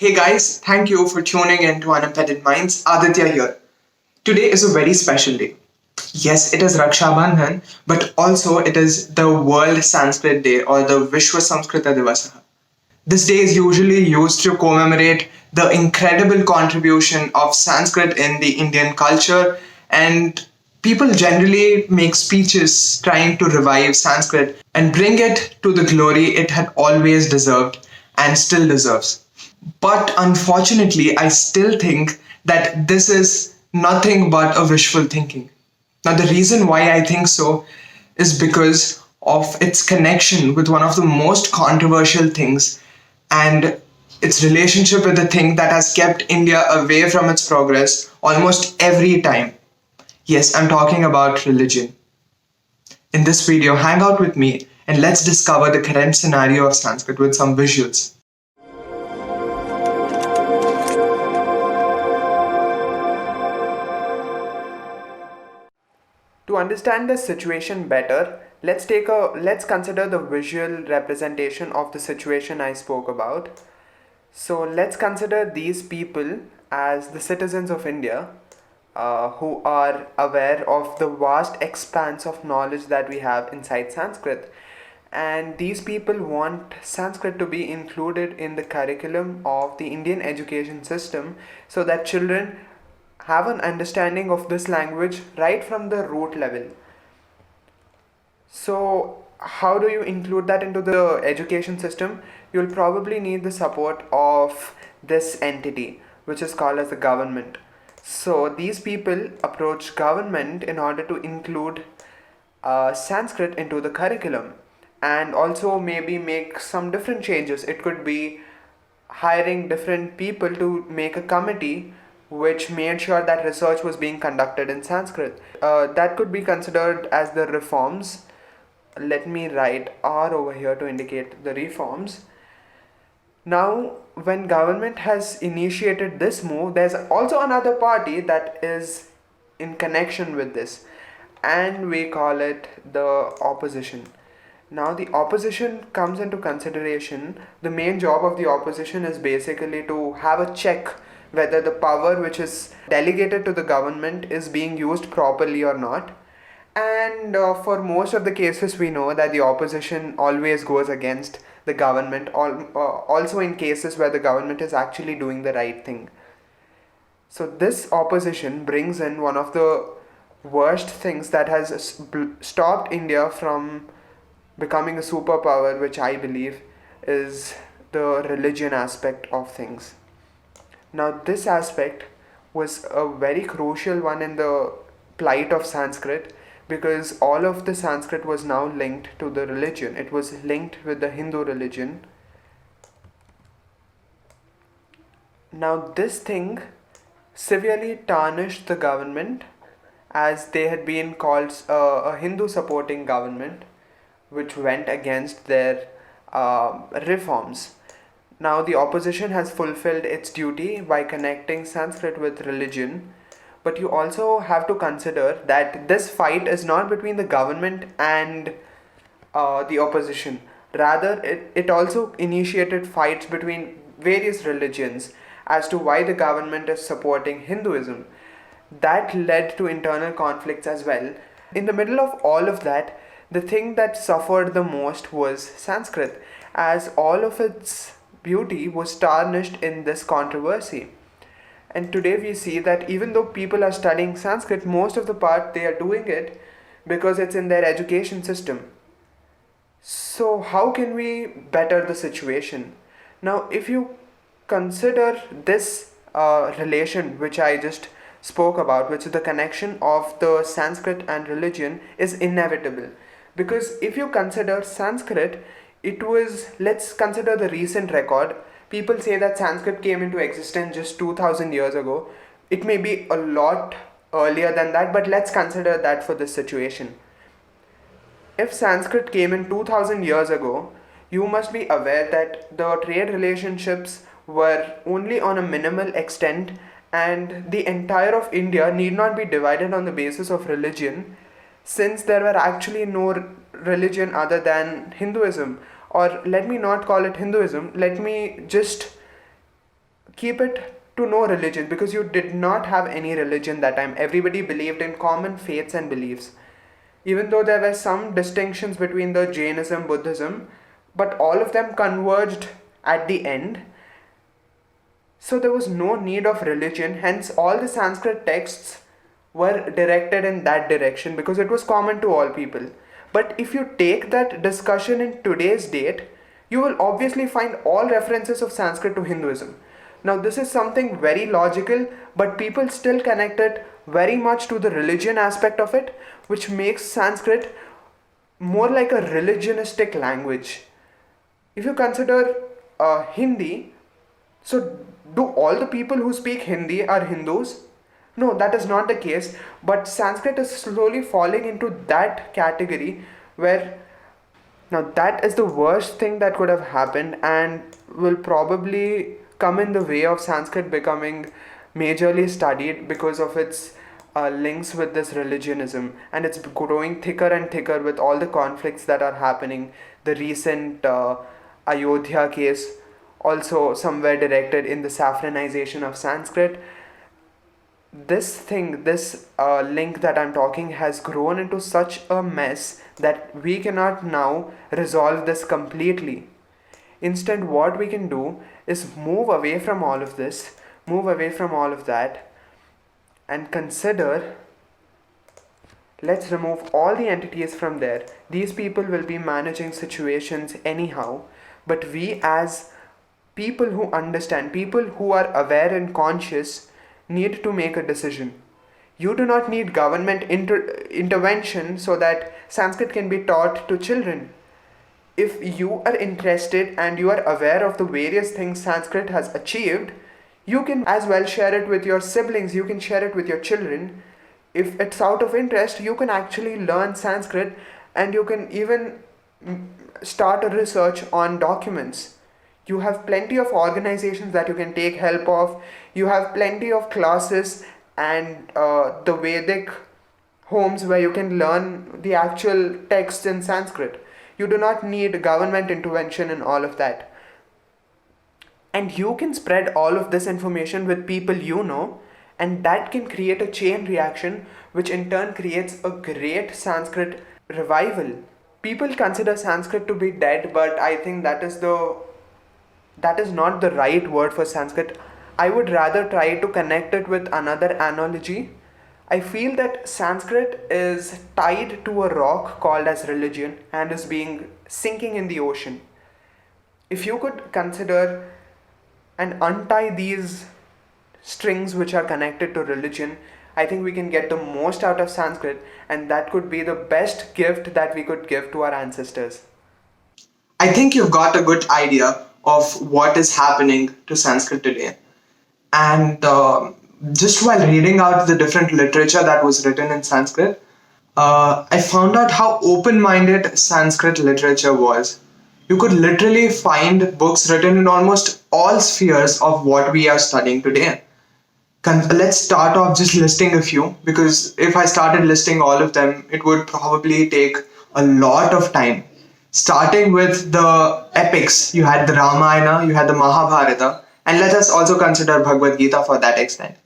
Hey guys, thank you for tuning in to Unempeded Minds. Aditya here. Today is a very special day. Yes, it is Raksha Bandhan, but also it is the World Sanskrit Day or the Vishwa Samskrita Divasa. This day is usually used to commemorate the incredible contribution of Sanskrit in the Indian culture, and people generally make speeches trying to revive Sanskrit and bring it to the glory it had always deserved and still deserves. But unfortunately, I still think that this is nothing but a wishful thinking. Now, the reason why I think so is because of its connection with one of the most controversial things and its relationship with the thing that has kept India away from its progress almost every time. Yes, I'm talking about religion. In this video, hang out with me and let's discover the current scenario of Sanskrit with some visuals. To understand the situation better, let's consider the visual representation of the situation I spoke about. So let's consider these people as the citizens of India who are aware of the vast expanse of knowledge that we have inside Sanskrit. And these people want Sanskrit to be included in the curriculum of the Indian education system so that children have an understanding of this language right from the root level. So, how do you include that into the education system? You'll probably need the support of this entity, which is called as the government. So, these people approach government in order to include Sanskrit into the curriculum and also maybe make some different changes. It could be hiring different people to make a committee which made sure that research was being conducted in Sanskrit. That could be considered as the reforms. Let me write R over here to indicate the reforms. Now, when government has initiated this move, there's also another party that is in connection with this, and we call it the opposition. Now, the opposition comes into consideration. The main job of the opposition is basically to have a check whether the power which is delegated to the government is being used properly or not. And for most of the cases, we know that the opposition always goes against the government, also in cases where the government is actually doing the right thing. So, this opposition brings in one of the worst things that has stopped India from becoming a superpower, which I believe is the religion aspect of things. Now, this aspect was a very crucial one in the plight of Sanskrit because all of the Sanskrit was now linked to the religion. It was linked with the Hindu religion. Now, this thing severely tarnished the government as they had been called a Hindu supporting government which went against their reforms. Now, the opposition has fulfilled its duty by connecting Sanskrit with religion, but you also have to consider that this fight is not between the government and the opposition. Rather, it also initiated fights between various religions as to why the government is supporting Hinduism. That led to internal conflicts as well. In the middle of all of that, the thing that suffered the most was Sanskrit, as all of its beauty was tarnished in this controversy. And today we see that even though people are studying Sanskrit, most of the part they are doing it because it's in their education system. So, how can we better the situation? Now, if you consider this relation which I just spoke about, which is the connection of the Sanskrit and religion, is inevitable. Because if you consider Sanskrit, let's consider the recent record. People say that Sanskrit came into existence just 2000 years ago. It may be a lot earlier than that, but let's consider that for this situation. If Sanskrit came in 2000 years ago, you must be aware that the trade relationships were only on a minimal extent, and the entire of India need not be divided on the basis of religion, since there were actually no religion other than Hinduism. Or let me not call it Hinduism, let me just keep it to no religion, because you did not have any religion that time. Everybody believed in common faiths and beliefs. Even though there were some distinctions between the Jainism, Buddhism, but all of them converged at the end. So there was no need of religion, hence all the Sanskrit texts were directed in that direction because it was common to all people. But if you take that discussion in today's date, you will obviously find all references of Sanskrit to Hinduism. Now, this is something very logical, but people still connect it very much to the religion aspect of it, which makes Sanskrit more like a religionistic language. If you consider Hindi, so do all the people who speak Hindi are Hindus? No, that is not the case. But Sanskrit is slowly falling into that category where now that is the worst thing that could have happened and will probably come in the way of Sanskrit becoming majorly studied because of its links with this religionism, and it's growing thicker and thicker with all the conflicts that are happening. The recent Ayodhya case also somewhere directed in the saffronization of Sanskrit. This link that I'm talking has grown into such a mess that we cannot now resolve this completely. Instead, what we can do is move away from all of this, move away from all of that, and consider, let's remove all the entities from there. These people will be managing situations anyhow, but we as people who understand, people who are aware and conscious, need to make a decision. You do not need government intervention so that Sanskrit can be taught to children. If you are interested and you are aware of the various things Sanskrit has achieved, you can as well share it with your siblings, you can share it with your children. If it's out of interest, you can actually learn Sanskrit, and you can even start a research on documents. You have plenty of organizations that you can take help of. You have plenty of classes and the Vedic homes where you can learn the actual texts in Sanskrit. You do not need government intervention and all of that. And you can spread all of this information with people you know, and that can create a chain reaction, which in turn creates a great Sanskrit revival. People consider Sanskrit to be dead, but I think that is not the right word for Sanskrit. I would rather try to connect it with another analogy. I feel that Sanskrit is tied to a rock called as religion and is being sinking in the ocean. If you could consider and untie these strings which are connected to religion, I think we can get the most out of Sanskrit, and that could be the best gift that we could give to our ancestors. I think you've got a good idea of what is happening to Sanskrit today. And just while reading out the different literature that was written in Sanskrit, I found out how open-minded Sanskrit literature was. You could literally find books written in almost all spheres of what we are studying today. Let's start off just listing a few, because if I started listing all of them, it would probably take a lot of time. Starting with the epics, you had the Ramayana, you had the Mahabharata, and let us also consider Bhagavad Gita for that extent.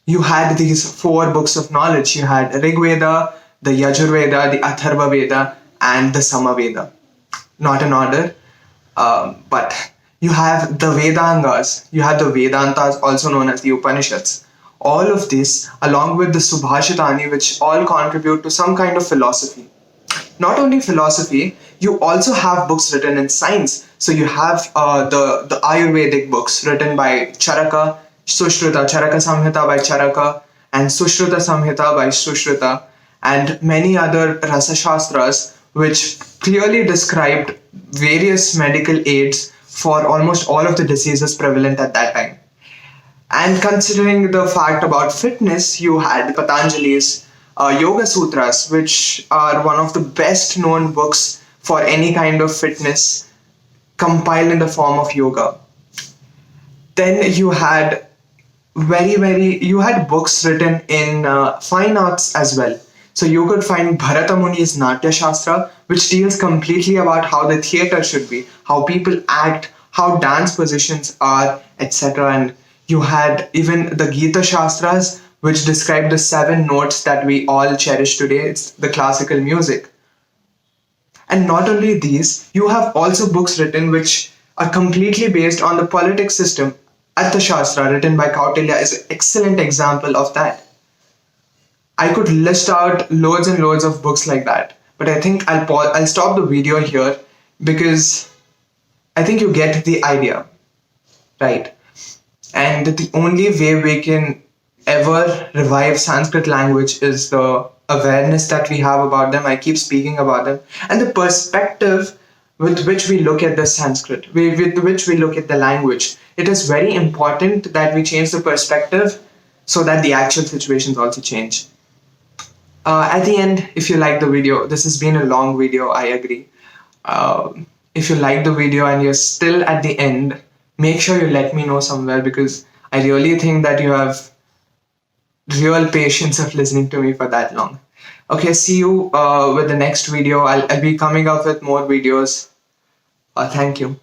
You had these 4 books of knowledge. You had Rig Veda, the Yajurveda, the Atharva Veda, and the Samaveda. Not in order, but you have the Vedangas, you have the Vedantas, also known as the Upanishads. All of this, along with the Subhashitani, which all contribute to some kind of philosophy. Not only philosophy, you also have books written in science. So you have the Ayurvedic books written by Charaka, Sushruta, Charaka Samhita by Charaka, and Sushruta Samhita by Sushruta, and many other Rasa Shastras, which clearly described various medical aids for almost all of the diseases prevalent at that time. And considering the fact about fitness, you had Patanjali's Yoga Sutras, which are one of the best known books for any kind of fitness, compiled in the form of yoga. Then you had you had books written in fine arts as well. So you could find Bharata Muni's Natya Shastra, which deals completely about how the theatre should be, how people act, how dance positions are, etc. And you had even the Gita Shastras, which describe the 7 notes that we all cherish today. It's the classical music. And not only these, you have also books written which are completely based on the politic system. Arthashastra, written by Kautilya, is an excellent example of that. I could list out loads and loads of books like that, but I think I'll stop the video here because I think you get the idea, right? And the only way we can ever revive Sanskrit language is the awareness that we have about them. I keep speaking about them, and the perspective with which we look at the Sanskrit, with which we look at the language. It is very important that we change the perspective so that the actual situations also change. At the end, if you like the video, this has been a long video, I agree. If you like the video and you're still at the end, make sure you let me know somewhere, because I really think that you have real patience of listening to me for that long. Okay, see you with the next video. I'll be coming up with more videos. Thank you.